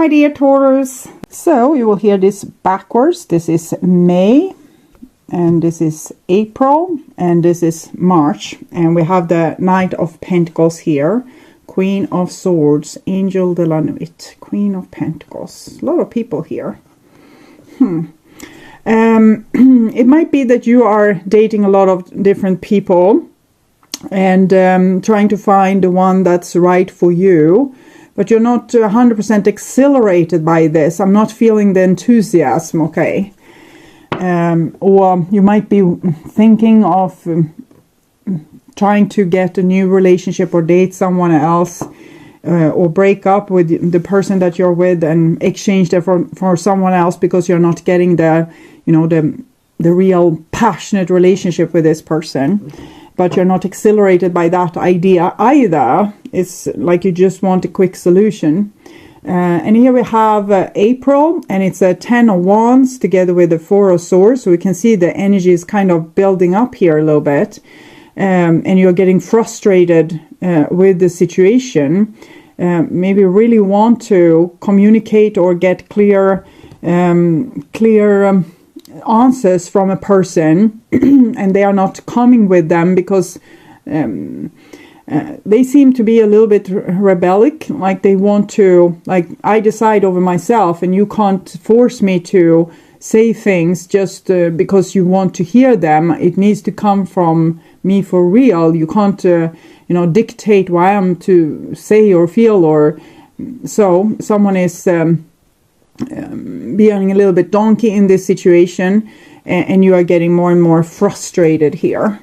my dear Taurus. So you will hear this backwards. This is May, and this is April, and this is March. And we have the Knight of Pentacles here, Queen of Swords, Angel de la Nuit, Queen of Pentacles. A lot of people here. It might be that you are dating a lot of different people and trying to find the one that's right for you. But you're not 100% exhilarated by this. I'm not feeling the enthusiasm, okay? Or you might be thinking of trying to get a new relationship or date someone else, or break up with the person that you're with and exchange them for someone else because you're not getting the real passionate relationship with this person. But you're not exhilarated by that idea either. It's like you just want a quick solution. And here we have April, and it's a 10 of Wands together with the 4 of Swords. So we can see the energy is kind of building up here a little bit. And you're getting frustrated with the situation. Maybe really want to communicate or get clear answers from a person and they are not coming with them because they seem to be a little bit rebellic, like they want to, like, I decide over myself and you can't force me to say things just because you want to hear them. It needs to come from me for real. You can't dictate what I am to say or feel, or so someone is being a little bit donkey in this situation, and you are getting more and more frustrated here.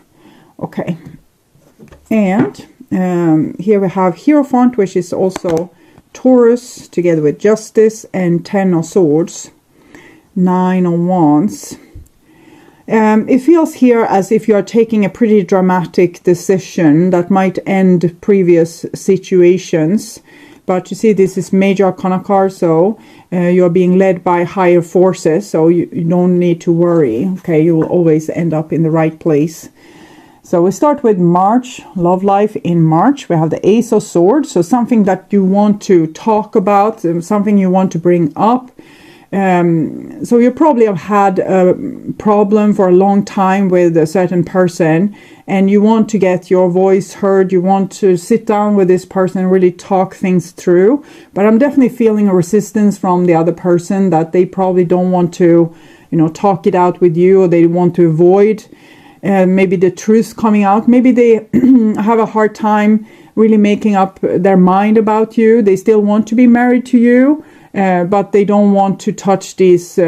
Okay, and here we have Hierophant, which is also Taurus together with Justice, and 10 of Swords, 9 of Wands. It feels here as if you are taking a pretty dramatic decision that might end previous situations. But you see, this is Major Arcana card, so you are being led by higher forces, so you don't need to worry. Okay, you will always end up in the right place. So we start with March, love life in March. We have the Ace of Swords, so something that you want to talk about, something you want to bring up. So you probably have had a problem for a long time with a certain person, and you want to get your voice heard. You want to sit down with this person and really talk things through. But I'm definitely feeling a resistance from the other person, that they probably don't want to, talk it out with you, or they want to avoid maybe the truth coming out. Maybe they have a hard time really making up their mind about you. They still want to be married to you. But they don't want to touch these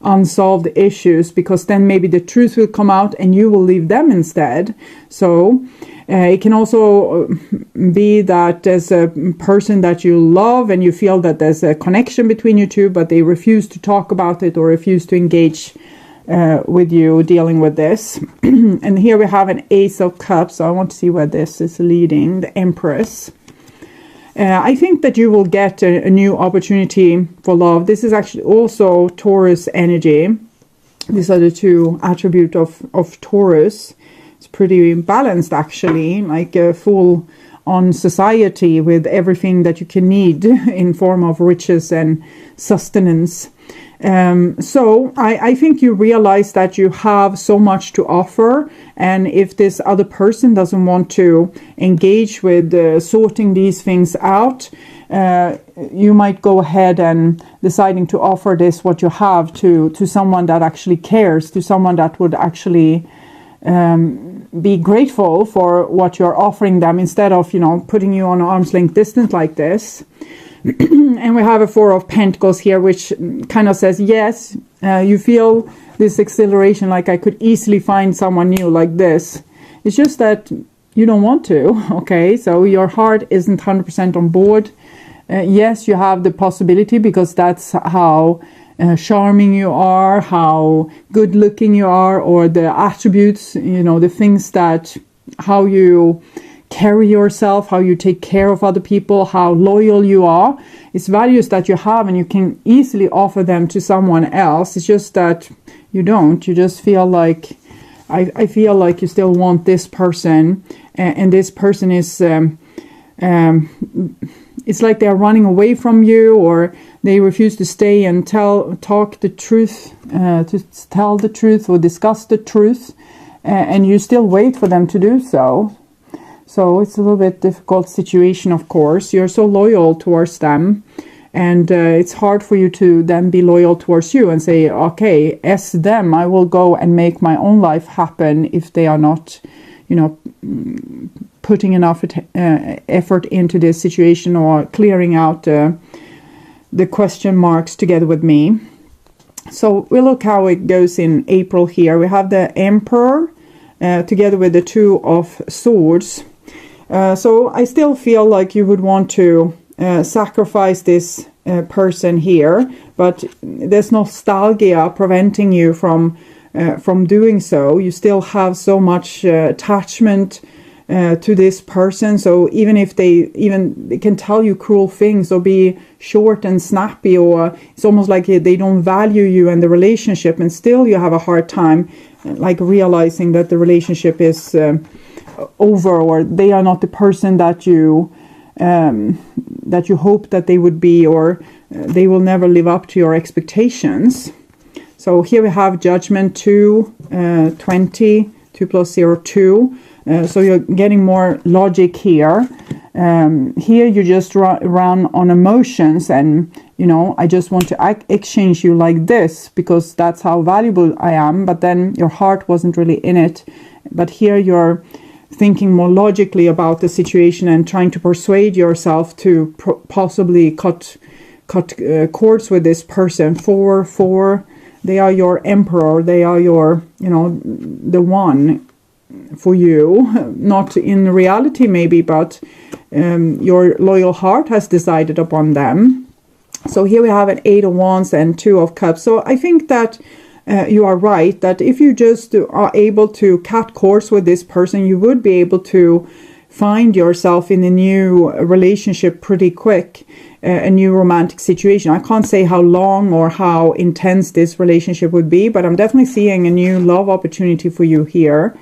unsolved issues, because then maybe the truth will come out and you will leave them instead. So it can also be that there's a person that you love and you feel that there's a connection between you two, but they refuse to talk about it or refuse to engage with you dealing with this. And here we have an Ace of Cups. So I want to see where this is leading. The Empress. I think that you will get a new opportunity for love. This is actually also Taurus energy. These are the two attributes of Taurus. It's pretty balanced, actually, like a full on society with everything that you can need in form of riches and sustenance. So I think you realize that you have so much to offer, and if this other person doesn't want to engage with sorting these things out, you might go ahead and deciding to offer this, what you have, to someone that actually cares, to someone that would actually be grateful for what you're offering them, instead of putting you on arm's length distance like this. And we have a 4 of Pentacles here, which kind of says, yes, you feel this exhilaration, like I could easily find someone new like this. It's just that you don't want to, okay? So your heart isn't 100% on board. Yes, you have the possibility, because that's how charming you are, how good looking you are, or the attributes, the things that, how you carry yourself, how you take care of other people, how loyal you are. It's values that you have, and you can easily offer them to someone else. It's just that you don't. You just feel like, I feel like you still want this person, and this person is it's like they're running away from you, or they refuse to stay and talk the truth, to tell the truth or discuss the truth, and you still wait for them to do so. So it's a little bit difficult situation, of course. You're so loyal towards them, and it's hard for you to then be loyal towards you and say, okay, as them, I will go and make my own life happen if they are not, you know, putting enough effort into this situation, or clearing out the question marks together with me. So we'll look how it goes in April here. We have the Emperor together with the Two of Swords. So I still feel like you would want to sacrifice this person here, but there's nostalgia preventing you from doing so. You still have so much attachment to this person, so even if they can tell you cruel things or be short and snappy, or it's almost like they don't value you and the relationship, and still you have a hard time like realizing that the relationship is over, or they are not the person that you hope that they would be, or they will never live up to your expectations. So here we have Judgment 2, 20, 2 plus 0, 2. So you're getting more logic here. Here you just run on emotions, and you know, I just want to exchange you like this because that's how valuable I am, but then your heart wasn't really in it. But here you're thinking more logically about the situation and trying to persuade yourself to possibly cut cords with this person. 4, they are your emperor, they are your, you know, the one for you, not in reality maybe, but your loyal heart has decided upon them. So here we have an 8 of Wands and 2 of Cups. So I think that you are right, that if you just are able to cut cords with this person, you would be able to find yourself in a new relationship pretty quick, a new romantic situation. I can't say how long or how intense this relationship would be, but I'm definitely seeing a new love opportunity for you here.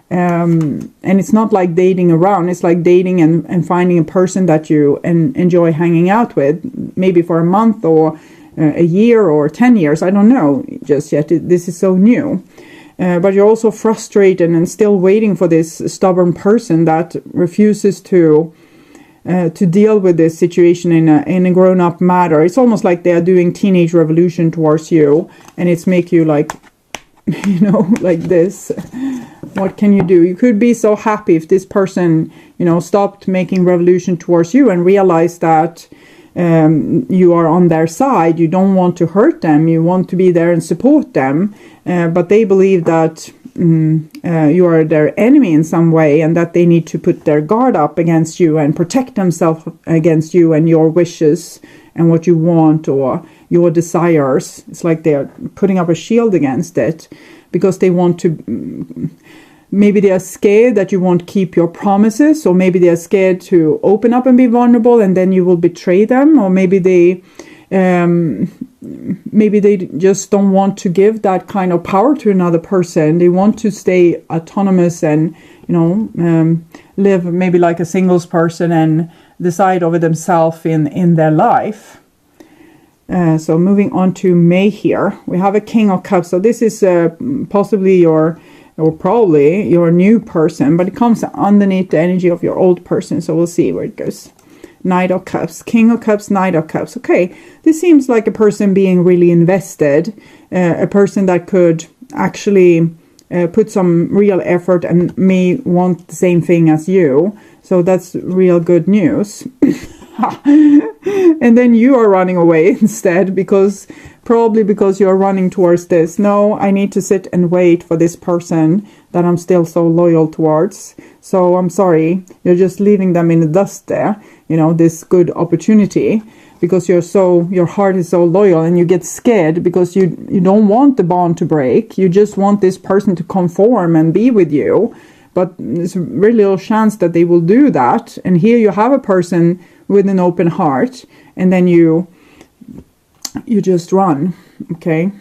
And it's not like dating around, it's like dating and finding a person that you enjoy hanging out with, maybe for a month or a year or 10 years. I don't know just yet. This is so new. But you're also frustrated and still waiting for this stubborn person that refuses to deal with this situation in a grown-up matter. It's almost like they are doing teenage revolution towards you, and it's make you like, you know, like this. What can you do? You could be so happy if this person, you know, stopped making revolution towards you and realized that you are on their side. You don't want to hurt them. You want to be there and support them. But they believe that you are their enemy in some way, and that they need to put their guard up against you and protect themselves against you and your wishes and what you want or your desires. It's like they're putting up a shield against it because they want to... Maybe they are scared that you won't keep your promises, or maybe they are scared to open up and be vulnerable and then you will betray them, or maybe they just don't want to give that kind of power to another person. They want to stay autonomous and, you know, live maybe like a singles person and decide over themselves in their life. So moving on to May here, we have a King of Cups. So this is possibly your... or probably your new person, but it comes underneath the energy of your old person. So we'll see where it goes. Knight of Cups, King of Cups, Knight of Cups. Okay, this seems like a person being really invested, a person that could actually put some real effort and may want the same thing as you. So that's real good news. And then you are running away instead, probably because you're running towards this. No, I need to sit and wait for this person that I'm still so loyal towards. So I'm sorry, you're just leaving them in the dust there, you know, this good opportunity, because your heart is so loyal, and you get scared because you don't want the bond to break. You just want this person to conform and be with you. But there's very little chance that they will do that. And here you have a person with an open heart, and then you just run. Okay.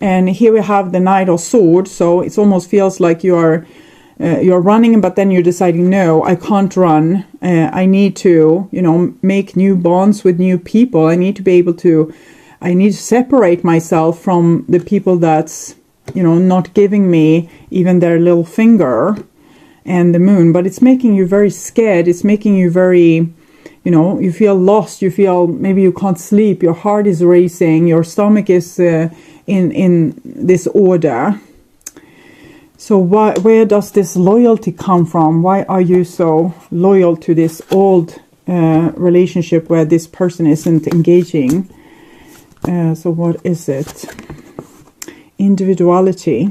And here we have the Knight of Swords. So it almost feels like you are you're running, but then you're deciding, no, I can't run. I need to, make new bonds with new people. I need to separate myself from the people that's, not giving me even their little finger and the moon. But it's making you very scared. It's making you very, you feel lost. You feel maybe you can't sleep. Your heart is racing. Your stomach is in disorder. So where does this loyalty come from? Why are you so loyal to this old relationship where this person isn't engaging? So what is it? Individuality.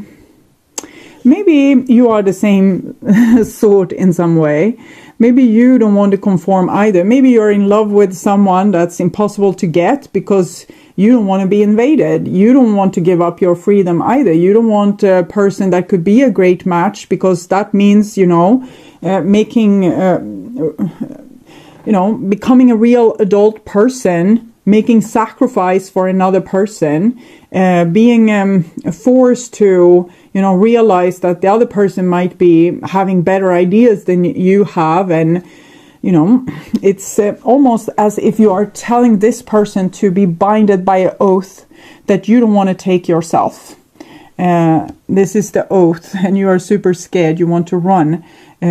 Maybe you are the same sort in some way. Maybe you don't want to conform either. Maybe you're in love with someone that's impossible to get because you don't want to be invaded. You don't want to give up your freedom either. You don't want a person that could be a great match, because that means, becoming a real adult person, making sacrifice for another person, being forced to, realize that the other person might be having better ideas than you have. And, it's almost as if you are telling this person to be binded by an oath that you don't want to take yourself. This is the oath, and you are super scared. You want to run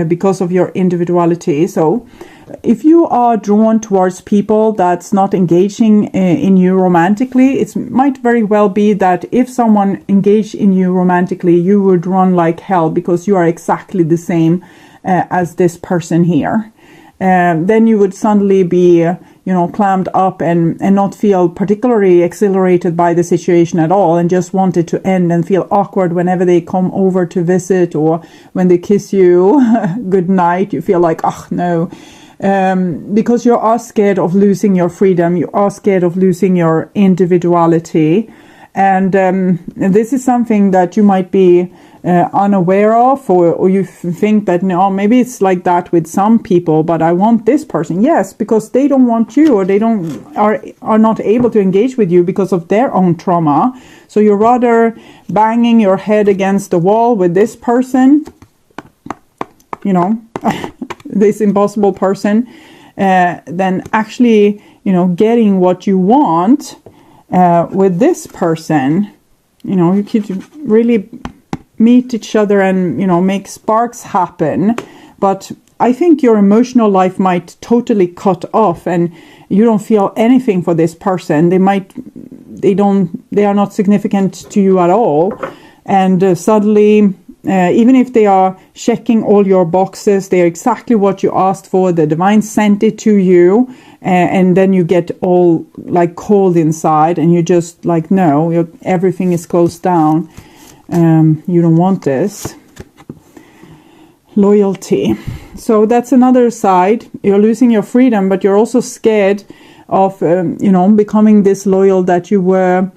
because of your individuality. So if you are drawn towards people that's not engaging in you romantically, it might very well be that if someone engaged in you romantically, you would run like hell because you are exactly the same as this person here. Then you would suddenly be, clammed up and not feel particularly exhilarated by the situation at all, and just want it to end and feel awkward whenever they come over to visit, or when they kiss you good night, you feel like, oh no. Because you are scared of losing your freedom, you are scared of losing your individuality. And this is something that you might be unaware of, or you think that, no, maybe it's like that with some people, but I want this person. Yes, because they don't want you, or they are not able to engage with you because of their own trauma. So you're rather banging your head against the wall with this person, this impossible person, than actually, getting what you want with this person. You could really meet each other and, make sparks happen. But I think your emotional life might totally cut off, and you don't feel anything for this person. They are not significant to you at all. And suddenly, even if they are checking all your boxes, they are exactly what you asked for. The divine sent it to you, and then you get all like cold inside, and you just like, no, everything is closed down. You don't want this. Loyalty. So that's another side. You're losing your freedom, but you're also scared of, becoming this loyal, that you were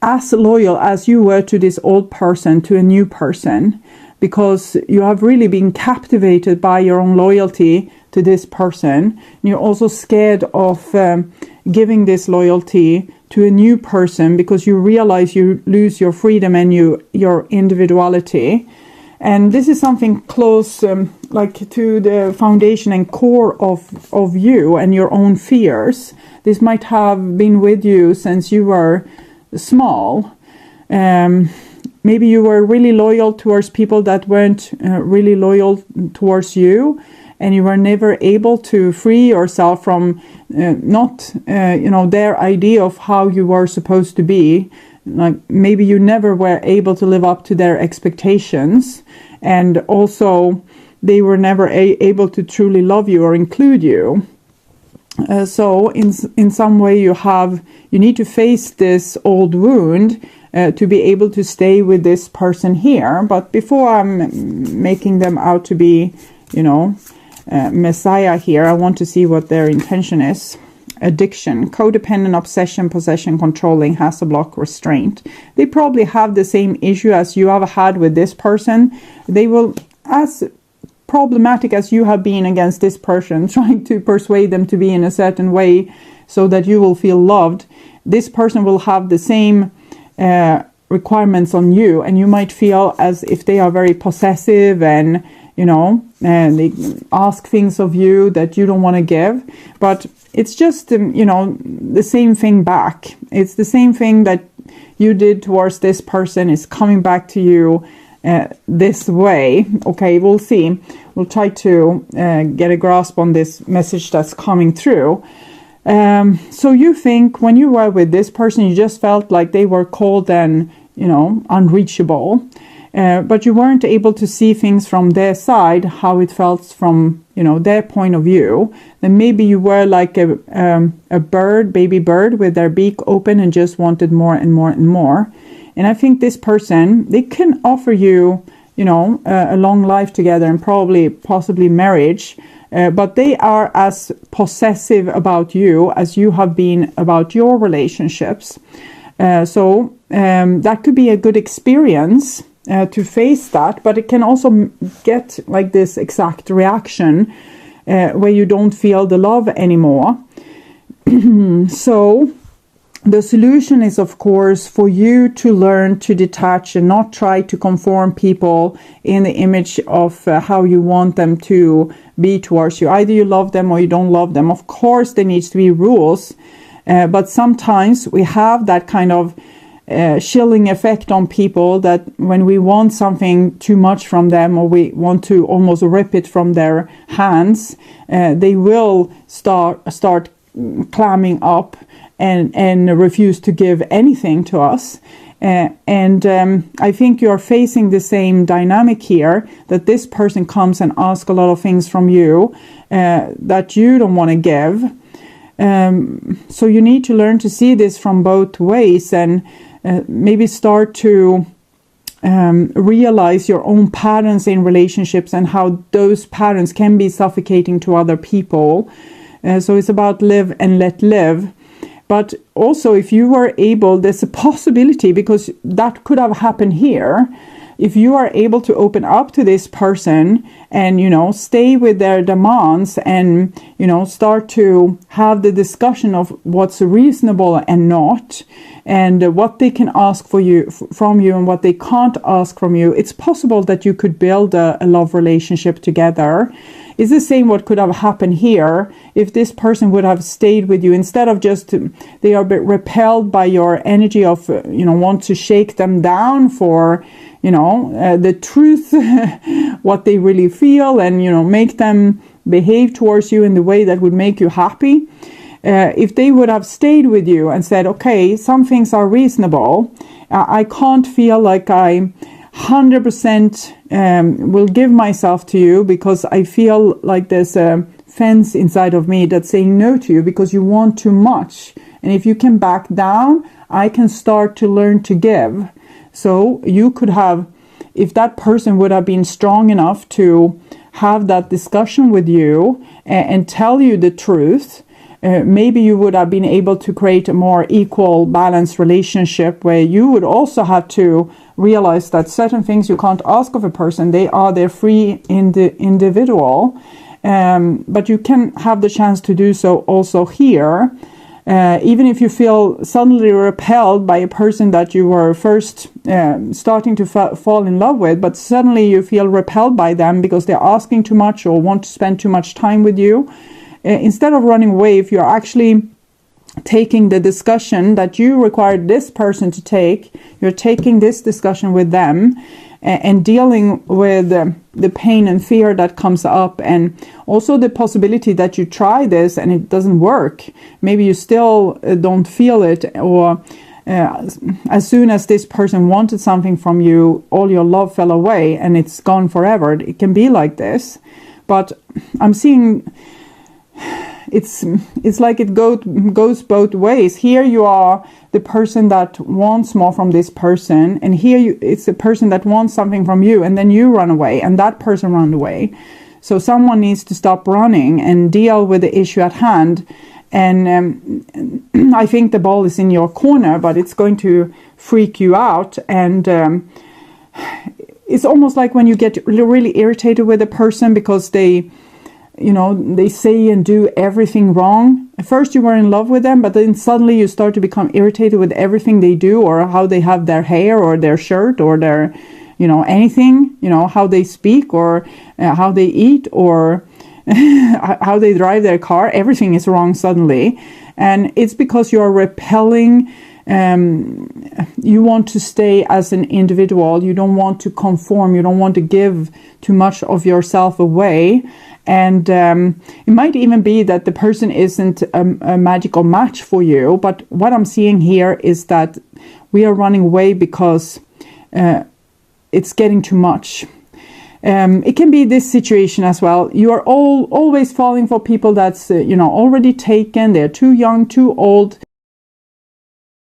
as loyal as you were to this old person, to a new person, because you have really been captivated by your own loyalty to this person. And you're also scared of giving this loyalty to a new person, because you realize you lose your freedom and your individuality. And this is something close like to the foundation and core of you and your own fears. This might have been with you since you were small. Maybe you were really loyal towards people that weren't really loyal towards you, and you were never able to free yourself from their idea of how you were supposed to be. Like maybe you never were able to live up to their expectations, and also they were never able to truly love you or include you. So in some way you need to face this old wound to be able to stay with this person here. But before I'm making them out to be, Messiah here, I want to see what their intention is. Addiction, codependent, obsession, possession, controlling, hassle, block, restraint. They probably have the same issue as you have had with this person. They will, as problematic as you have been against this person, trying to persuade them to be in a certain way so that you will feel loved, this person will have the same requirements on you, and you might feel as if they are very possessive and and they ask things of you that you don't want to give. But it's just, the same thing back. It's the same thing that you did towards this person is coming back to you this way. Okay, we'll see. We'll try to get a grasp on this message that's coming through. So you think when you were with this person, you just felt like they were cold and, unreachable. But you weren't able to see things from their side, how it felt from, their point of view. Then maybe you were like a bird, baby bird with their beak open and just wanted more and more and more. And I think this person, they can offer you, a long life together and possibly marriage. But they are as possessive about you as you have been about your relationships. So that could be a good experience to face that, but it can also get like this exact reaction where you don't feel the love anymore. So the solution is, of course, for you to learn to detach and not try to conform people in the image of how you want them to be towards you. Either you love them or you don't love them. Of course, there needs to be rules, but sometimes we have that kind of chilling effect on people that when we want something too much from them or we want to almost rip it from their hands, they will start clamming up and refuse to give anything to us. And I think you're facing the same dynamic here, that this person comes and asks a lot of things from you that you don't want to give. So you need to learn to see this from both ways and maybe start to realize your own patterns in relationships and how those patterns can be suffocating to other people. So it's about live and let live. But also, if you were able, there's a possibility, because that could have happened here. If you are able to open up to this person and, stay with their demands and, start to have the discussion of what's reasonable and not, and what they can ask from you and what they can't ask from you, it's possible that you could build a love relationship together. It's the same what could have happened here if this person would have stayed with you instead of just, they are a bit repelled by your energy of, want to shake them down for, the truth, what they really feel, and, make them behave towards you in the way that would make you happy. If they would have stayed with you and said, okay, some things are reasonable. I can't feel like I 100% will give myself to you because I feel like there's a fence inside of me that's saying no to you because you want too much. And if you can back down, I can start to learn to give. So you could have, if that person would have been strong enough to have that discussion with you and tell you the truth, maybe you would have been able to create a more equal, balanced relationship where you would also have to realize that certain things you can't ask of a person. They're free in the individual, but you can have the chance to do so also here. Even if you feel suddenly repelled by a person that you were first starting to fall in love with, but suddenly you feel repelled by them because they're asking too much or want to spend too much time with you. Instead of running away, if you're actually taking the discussion that you required this person to take, you're taking this discussion with them and dealing with the pain and fear that comes up, and also the possibility that you try this and it doesn't work. Maybe you still don't feel it, or as soon as this person wanted something from you, all your love fell away and it's gone forever. It can be like this, but I'm seeing it's like it goes both ways. Here you are the person that wants more from this person, and here it's a person that wants something from you, and then you run away and that person run away. So someone needs to stop running and deal with the issue at hand. And I think the ball is in your corner, but it's going to freak you out. And it's almost like when you get really irritated with a person because they say and do everything wrong. At first you were in love with them, but then suddenly you start to become irritated with everything they do, or how they have their hair or their shirt or their you know, anything, you know, how they speak, or how they eat, or how they drive their car, everything is wrong suddenly. And it's because you are repelling. You want to stay as an individual. You don't want to conform. You don't want to give too much of yourself away. And it might even be that the person isn't a magical match for you. But what I'm seeing here is that we are running away because it's getting too much. It can be this situation as well. You are always falling for people that's, you know, already taken. They're too young, too old.